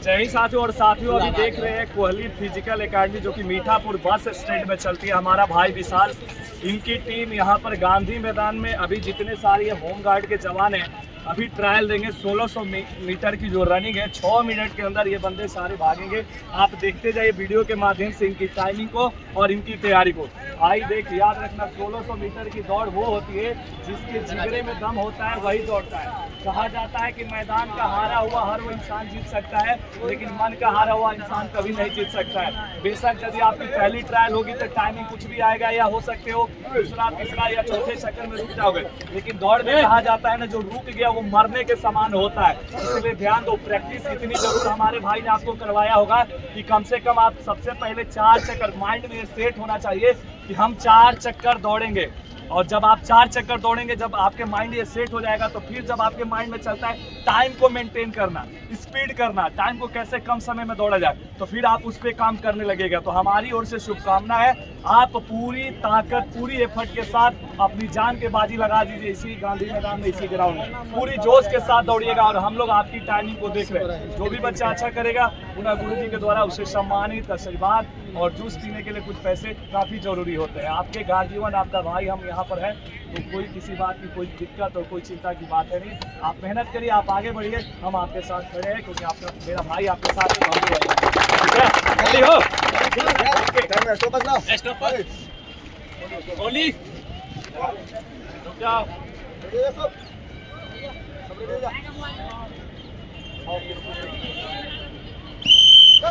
जय हिंद साथियों। और साथियों अभी देख रहे हैं कोहली फिजिकल एकेडमी जो कि मीठापुर बस स्टैंड में चलती है। हमारा भाई विशाल, इनकी टीम यहाँ पर गांधी मैदान में अभी जितने सारे होमगार्ड के जवान हैं अभी ट्रायल देंगे। 1600 मीटर की जो रनिंग है 6 मिनट के अंदर ये बंदे सारे भागेंगे। आप देखते जाइए वीडियो के माध्यम से इनकी टाइमिंग को और इनकी तैयारी को। भाई देख, याद रखना 1600 मीटर की दौड़ वो होती है जिसके जिगरे में दम होता है वही दौड़ता है। कहा जाता है कि मैदान का हारा हुआ हर वो इंसान जीत सकता है, लेकिन मन का हारा हुआ इंसान कभी नहीं जीत सकता है। बेशक यदि आपकी पहली ट्रायल होगी तो टाइमिंग कुछ भी आएगा, या हो सकते हो दूसरा तीसरा या चौथे चक्कर में रुक जाओगे, लेकिन दौड़ में कहा जाता है ना जो रुक गया वो मरने के समान होता है। इसलिए ध्यान दो, प्रैक्टिस इतनी जरूर हमारे भाई ने आपको करवाया होगा कि कम से कम आप सबसे पहले 4 चक्कर माइंड में सेट होना चाहिए कि हम 4 चक्कर दौड़ेंगे। और जब आप 4 चक्कर दौड़ेंगे, जब आपके माइंड ये सेट हो जाएगा तो फिर जब आपके माइंड में चलता है टाइम को मेंटेन करना, स्पीड करना, टाइम को कैसे कम समय में दौड़ा जाए, तो फिर आप उस पर काम करने लगेगा। तो हमारी ओर से शुभकामना है, आप पूरी ताकत पूरी एफर्ट के साथ अपनी जान के बाजी लगा दीजिए इसी गांधी मैदान में, इसी ग्राउंड में पूरी जोश के साथ दौड़िएगा। और हम लोग आपकी टाइमिंग को देख रहे हैं, जो भी बच्चा अच्छा करेगा उन्हें गुरु जी के द्वारा उसे सम्मानित, आशीर्वाद और जूस पीने के लिए कुछ पैसे काफ़ी जरूरी होते हैं। आपके गार्जियन, आपका भाई हम यहाँ पर है, तो कोई किसी बात की कोई दिक्कत और कोई चिंता की बात है नहीं। आप मेहनत करिए, आप आगे बढ़िए, हम आपके साथ खड़े हैं क्योंकि आपका मेरा भाई आपके साथ है।